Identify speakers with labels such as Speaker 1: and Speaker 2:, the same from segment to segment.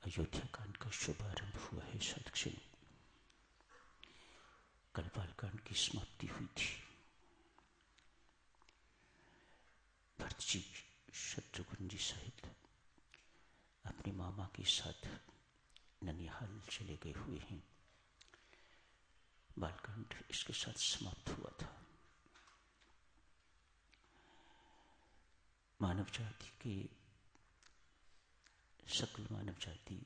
Speaker 1: अयोध्या कांड का शुभारंभ हुआ है। साधक कल बालकांड की समाप्ति हुई थी। भरत जी शत्रुघ्न जी सहित अपने मामा के साथ ननिहाल चले गए हुए हैं। बालकांड इसके साथ समाप्त हुआ था। मानव जाति के सकल मानव जाति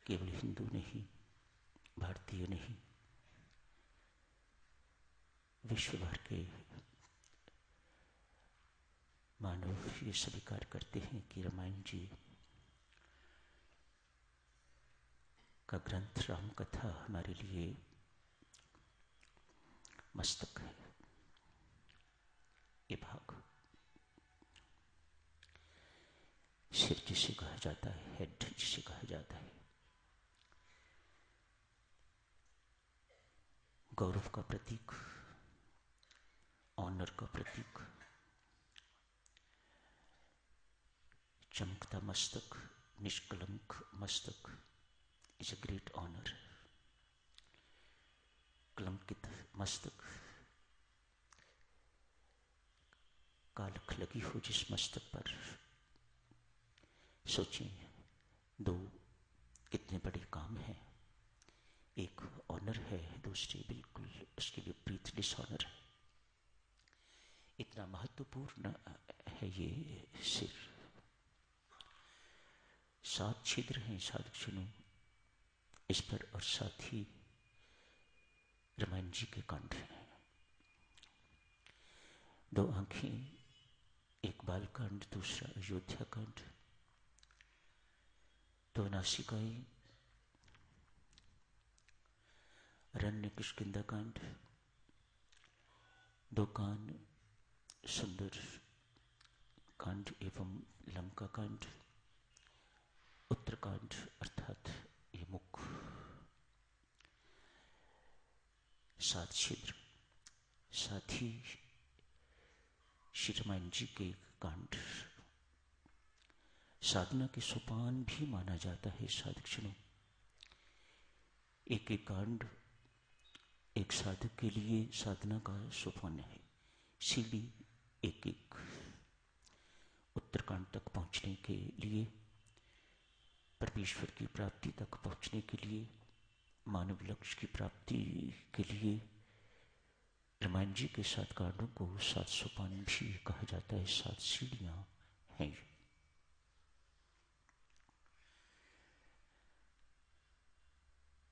Speaker 1: केवल हिंदू नहीं, भारतीय नहीं, विश्व भर के मानव ये स्वीकार करते हैं कि रामायण जी का ग्रंथ राम कथा हमारे लिए मस्तक है। ये भाग सिर जिसे कहा जाता है, हेड जिसे कहा जाता है, गौरव का प्रतीक, ऑनर का प्रतीक, चमकता मस्तक, निष्कलंक मस्तक इज अ ग्रेट ऑनर। कलंकित मस्तक, कालख लगी हो जिस मस्तक पर, सोचें दो कितने बड़े काम हैं। एक ऑनर है, दूसरी बिल्कुल उसके विपरीत डिसऑनर है। इतना महत्वपूर्ण है ये सिर। 7 छिद्र हैं साधक इस पर, और साथ ही रामायण जी के कंठ हैं। 2 आंखें, एक बालकांड, दूसरा अयोध्या कांड। 2 नासिकाएं, अरण्य किष्किंधा कांड। 2 कान, सुंदर कांड एवं लंका कांड। उत्तरकांड अर्थात ये मुख। 7 छिद्र, साथ ही श्री रामायण जी के कांड साधना के सोपान भी माना जाता है। साधक एक एक कांड एक साधक के लिए साधना का सोपान है। सीढ़ी एक एक उत्तरकांड तक पहुंचने के लिए, परमेश्वर की प्राप्ति तक पहुंचने के लिए, मानव लक्ष्य की प्राप्ति के लिए रामायण जी के 7 कांडों को 7 सोपान भी कहा जाता है। 7 सीढ़ियां हैं।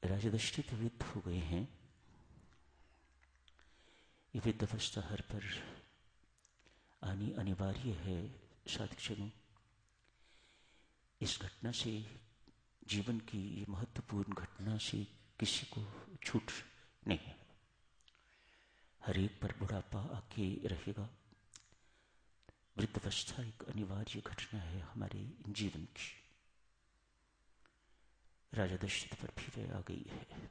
Speaker 1: राजा दशरथ वृद्ध हो गए हैं। ये वृद्ध अवस्था हर पर आनी अनिवार्य है। साधक इस घटना से, जीवन की ये महत्वपूर्ण घटना से किसी को छूट नहीं है। हर एक पर बुढ़ापा आके रहेगा। वृद्धावस्था एक अनिवार्य घटना है हमारे जीवन की। राजा दशरथ पर भी वह आ गई है।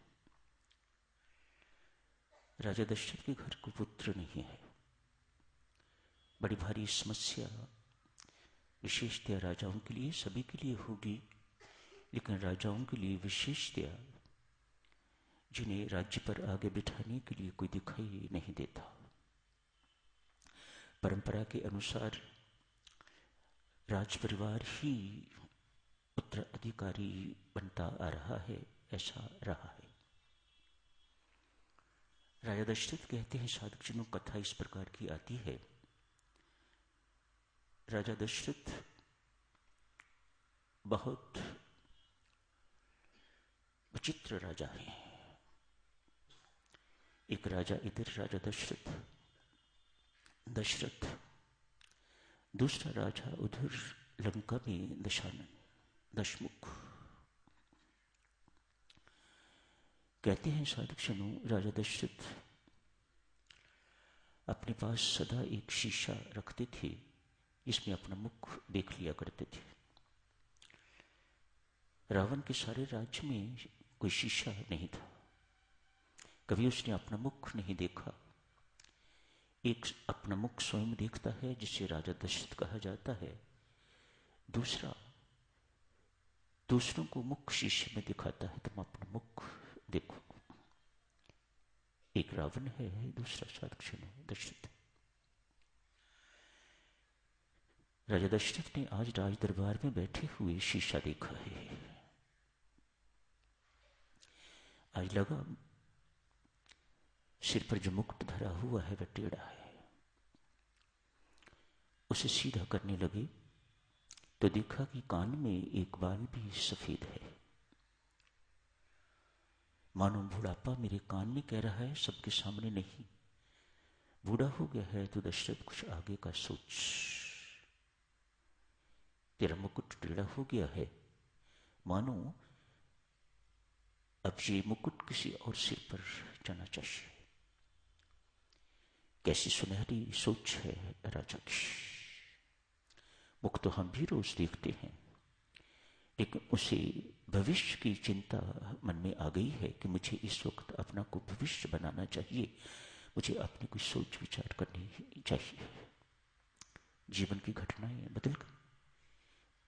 Speaker 1: राजा दशरथ के घर को पुत्र नहीं है। बड़ी भारी समस्या विशेषतया राजाओं के लिए, सभी के लिए होगी, लेकिन राजाओं के लिए विशेषतया जिन्हें राज्य पर आगे बिठाने के लिए कोई दिखाई नहीं देता। परंपरा के अनुसार राज परिवार ही उत्तराधिकारी बनता आ रहा है, ऐसा रहा है। राजा दशरथ कहते हैं, साधक कथा इस प्रकार की आती है। राजा दशरथ बहुत विचित्र राजा हैं। एक राजा इधर राजा दशरथ, दूसरा राजा उधर लंका में दशानन, दशमुख। कहते हैं साधक राजा दशरथ अपने पास सदा एक शीशा रखते थे, जिसमें अपना मुख देख लिया करते थे। रावण के सारे राज्य में कोई शीशा नहीं था, कभी उसने अपना मुख नहीं देखा। एक अपना मुख स्वयं देखता है, जिसे राजा दशरथ कहा जाता है। दूसरा दूसरों को मुख शीशे में दिखाता है, तुम अपना मुख देखो। एक रावण है, दूसरा साक्षण दशरथ। राजा दशरथ ने आज राज दरबार में बैठे हुए शीशा देखा है। आज लगा सिर पर जो मुकुट धरा हुआ है वह टेढ़ा है। उसे सीधा करने लगे तो देखा कि कान में एक बाल भी सफेद है। मानो बुढ़ापा मेरे कान में कह रहा है, सबके सामने नहीं। बूढ़ा हो गया है तो दशरथ कुछ आगे का सोच। तेरा मुकुट टेढ़ा हो गया है, मानो अब ये मुकुट किसी और सिर पर जाना चाहिए। कैसी सुनहरी सोच है राजा की। मुख तो हम भी रोज देखते हैं, लेकिन उसे भविष्य की चिंता मन में आ गई है कि मुझे इस वक्त अपना को भविष्य बनाना चाहिए, मुझे अपनी कुछ सोच विचार करनी चाहिए। जीवन की घटनाएं बदल गई।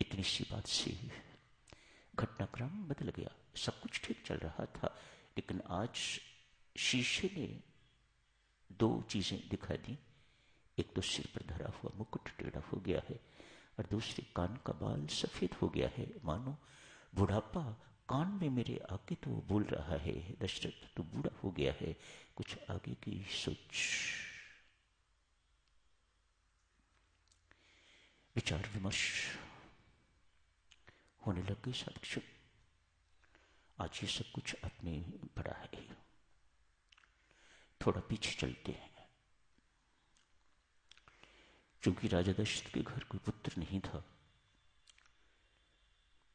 Speaker 1: इतनी सी बात से घटनाक्रम बदल गया। सब कुछ ठीक चल रहा था, लेकिन आज शीशे ने दो चीजें दिखा दी। एक तो सिर पर धरा हुआ मुकुट टेढ़ा हो गया है, और दूसरे कान का बाल सफेद हो गया है। मानो बुढ़ापा कान में मेरे आके तो बोल रहा है, दशरथ तू बूढ़ा हो गया है, कुछ आगे की सोच। विचार विमर्श होने लग गई साक्षी। आज ये सब कुछ अपने बड़ा है। थोड़ा पीछे चलते हैं। चूंकि राजा दशरथ के घर कोई पुत्र नहीं था,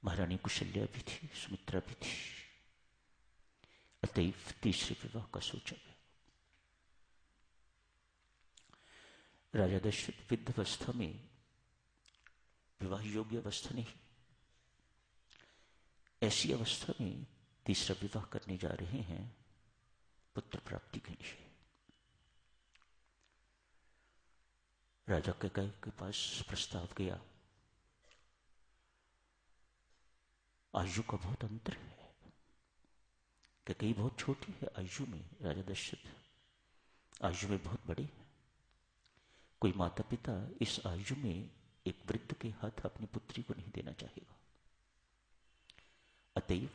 Speaker 1: महारानी कुशल्या भी थी, सुमित्रा भी थी, अतएव तीसरे विवाह का सोचा गया। राजा दशरथ वृद्धावस्था में, विवाह योग्य अवस्था नहीं, ऐसी अवस्था में तीसरा विवाह करने जा रहे हैं पुत्र प्राप्ति के लिए। राजा कैकेयी के पास प्रस्ताव गया। आयु का बहुत अंतर है। कैकेयी बहुत छोटी है आयु में, राजा दशरथ आयु में बहुत बड़े हैं। कोई माता पिता इस आयु में एक वृद्ध के हाथ अपनी पुत्री को नहीं देना चाहेगा। अतएव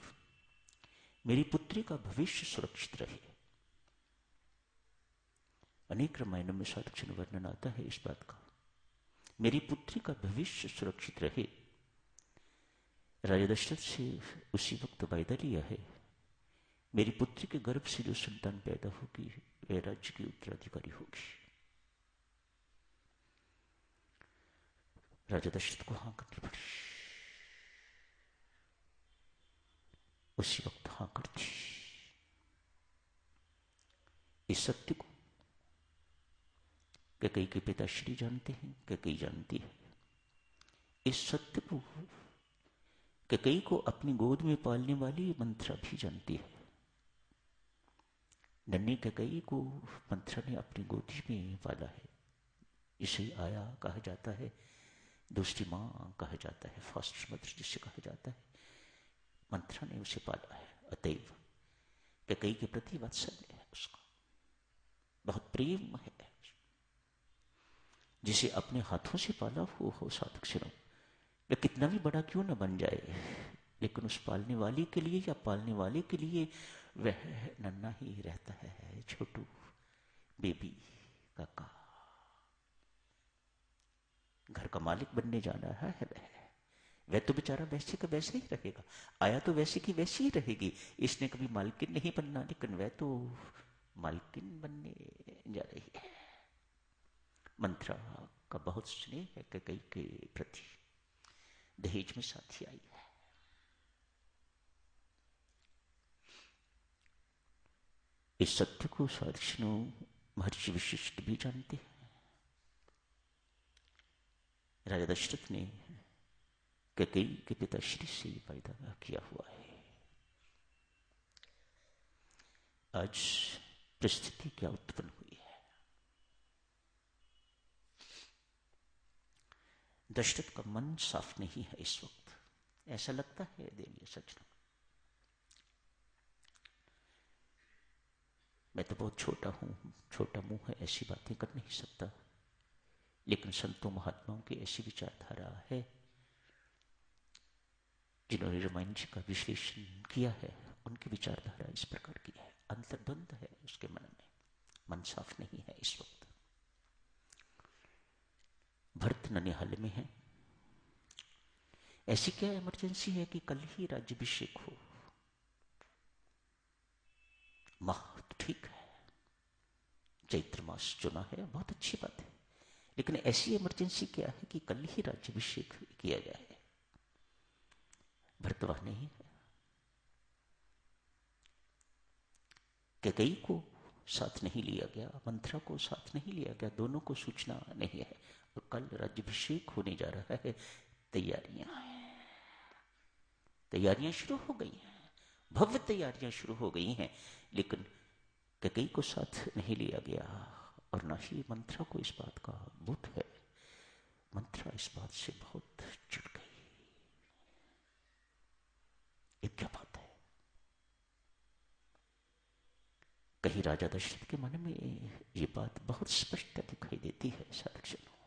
Speaker 1: मेरी पुत्री का भविष्य सुरक्षित रहे। अनेक रामायणों में साक्षण वर्णन आता है इस बात का। मेरी पुत्री का भविष्य सुरक्षित रहे। राजा दशरथ से उसी वक्त वायदा लिया है, मेरी पुत्री के गर्भ से जो संतान पैदा होगी वह राज्य की उत्तराधिकारी होगी। राजा दशरथ को हाँ करनी पड़ी। उसी वक्त हाँ कर दी। इस सत्य को कैकेयी के पिताश्री जानते हैं, कैकेयी जानती है। इस सत्य को कैकेयी को अपनी गोद में पालने वाली मंथरा भी जानती है। नन्ही कैकेयी को मंथरा ने अपनी गोदी में पाला है। इसे आया कहा जाता है, दूसरी मां कहा जाता है, फर्स्ट मदर जिसे कहा जाता है। मंथरा ने उसे पाला है, अतएव कैकेयी के प्रति वात्सल्य है उसका, बहुत प्रेम है। जिसे अपने हाथों से पाला हो साधक, वह कितना भी बड़ा क्यों न बन जाए, लेकिन उस पालने वाली के लिए या पालने वाले के लिए वह नन्हा ही रहता है, छोटू बेबी काका। घर का मालिक बनने जाना है वह तो बेचारा वैसे का वैसे ही रहेगा। आया तो वैसे की वैसी ही रहेगी। इसने कभी मालकिन नहीं बनना, लेकिन वह तो मालकिन बनने जा रही है। मंथरा का बहुत स्नेह है कैकेयी के प्रति। दहेज में साथी आई है। इस सत्य को साधु महर्षि वशिष्ठ भी जानते हैं। राजा दशरथ ने कैकेयी के पिताश्री से वायदा किया हुआ है। आज परिस्थिति क्या उत्पन्न हुई है। दशरथ का मन साफ नहीं है इस वक्त। ऐसा लगता है देवीय सज्जनों। मैं तो बहुत छोटा हूं, छोटा मुंह है, ऐसी बातें कर नहीं सकता, लेकिन संतों महात्माओं की ऐसी विचारधारा है, जिन्होंने रामायण जी का विश्लेषण किया है, उनकी विचारधारा इस प्रकार की है। अंतर्द्वंद है उसके मन में, मन साफ नहीं है इस वक्त। भरत ननिहाल में है। ऐसी क्या इमरजेंसी है कि कल ही राज्याभिषेक हो? माह तो ठीक है, चैत्र मास चुना है, बहुत अच्छी बात है, लेकिन ऐसी इमरजेंसी क्या है कि कल ही राज्याभिषेक किया जाए? भरत वह नहीं है। कैकेयी को साथ नहीं लिया गया, मंथरा को साथ नहीं लिया गया, दोनों को सूचना नहीं है, और कल राज्याभिषेक होने जा रहा है। तैयारियां शुरू हो गई हैं, भव्य तैयारियां शुरू हो गई हैं, लेकिन कैकेयी को साथ नहीं लिया गया, और न ही मंथरा को इस बात का बोध है। मंथरा इस बात से बहुत चिढ़ गई। ये क्या बात है? कहीं राजा दशरथ के मन में ये बात बहुत स्पष्ट दिखाई देती है साधकजनों।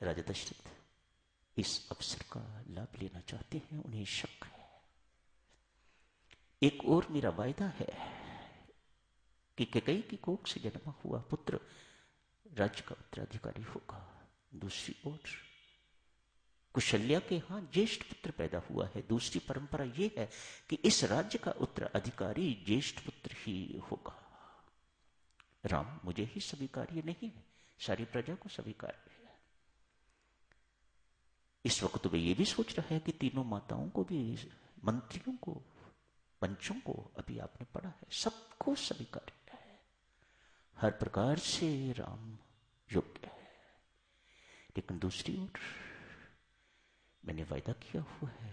Speaker 1: राजा दशरथ इस अवसर का लाभ लेना चाहते हैं, उन्हें शक है। एक और मेरा वायदा है कि कैकेयी की कोख से जन्मा हुआ पुत्र राज्य का उत्तराधिकारी होगा। दूसरी ओर कुशल्या के यहां ज्येष्ठ पुत्र पैदा हुआ है। दूसरी परंपरा यह है कि इस राज्य का उत्तराधिकारी ज्येष्ठ पुत्र ही होगा। राम मुझे ही स्वीकार्य नहीं है, सारी प्रजा को स्वीकार्य है। इस वक्त वे ये भी सोच रहा है कि तीनों माताओं को भी, मंत्रियों को, पंचों को, अभी आपने पढ़ा है, सबको स्वीकार्य है। हर प्रकार से राम योग्य है। लेकिन दूसरी ओर मैंने वायदा किया हुआ है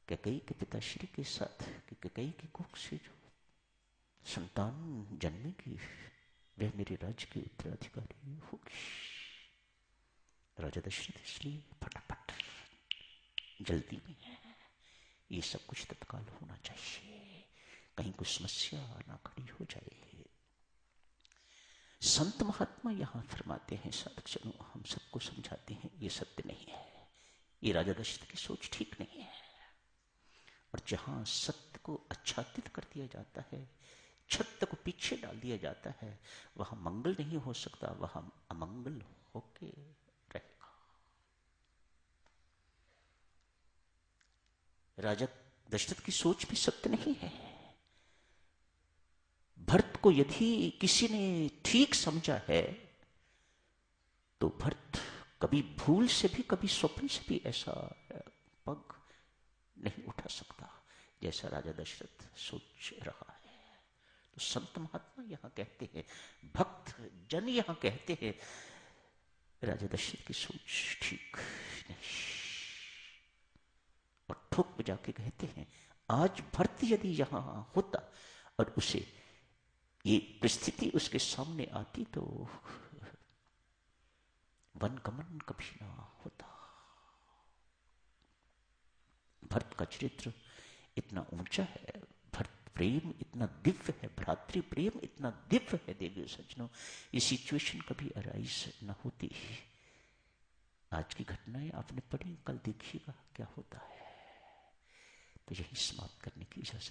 Speaker 1: कैकेयी के पिताश्री के साथ कि कैकेयी की कोख से जो संतान जन्मेगी वह मेरे राज्य की उत्तराधिकारी होगी। राजा दशरथ इसलिए फटाफट जल्दी में है, ये सब कुछ तत्काल होना चाहिए, कहीं कोई समस्या ना खड़ी हो जाए। संत महात्मा यहां फरमाते हैं, साधकजनों हम सबको समझाते हैं, ये सत्य नहीं है, ये राजा दशरथ की सोच ठीक नहीं है। और जहां सत्य को आच्छादित कर दिया जाता है, छत्त को पीछे डाल दिया जाता है, वहां मंगल नहीं हो सकता, वहां अमंगल होके रहेगा। राजा दशरथ की भी सत्य नहीं है। भरत को यदि किसी ने ठीक समझा है तो भरत कभी भूल से भी, कभी स्वप्न से भी ऐसा पग नहीं उठा सकता जैसा राजा दशरथ सोच रहा है। तो संत महात्मा यहां कहते हैं, भक्त जन यहां कहते हैं, राजा दशरथ की सोच ठीक नहीं। और ठोक बजा के कहते हैं, आज भरत यदि यहां होता और उसे ये परिस्थिति उसके सामने आती तो वनगमन कभी ना होता। भरत का चरित्र इतना ऊंचा है, भरत प्रेम इतना दिव्य है, भ्रातृ प्रेम इतना दिव्य है देवी सज्जनों, ये सिचुएशन कभी अराइज न होती। आज की घटनाएं आपने पढ़ी, कल देखिएगा क्या होता है। तो यही समाप्त करने की इजाजत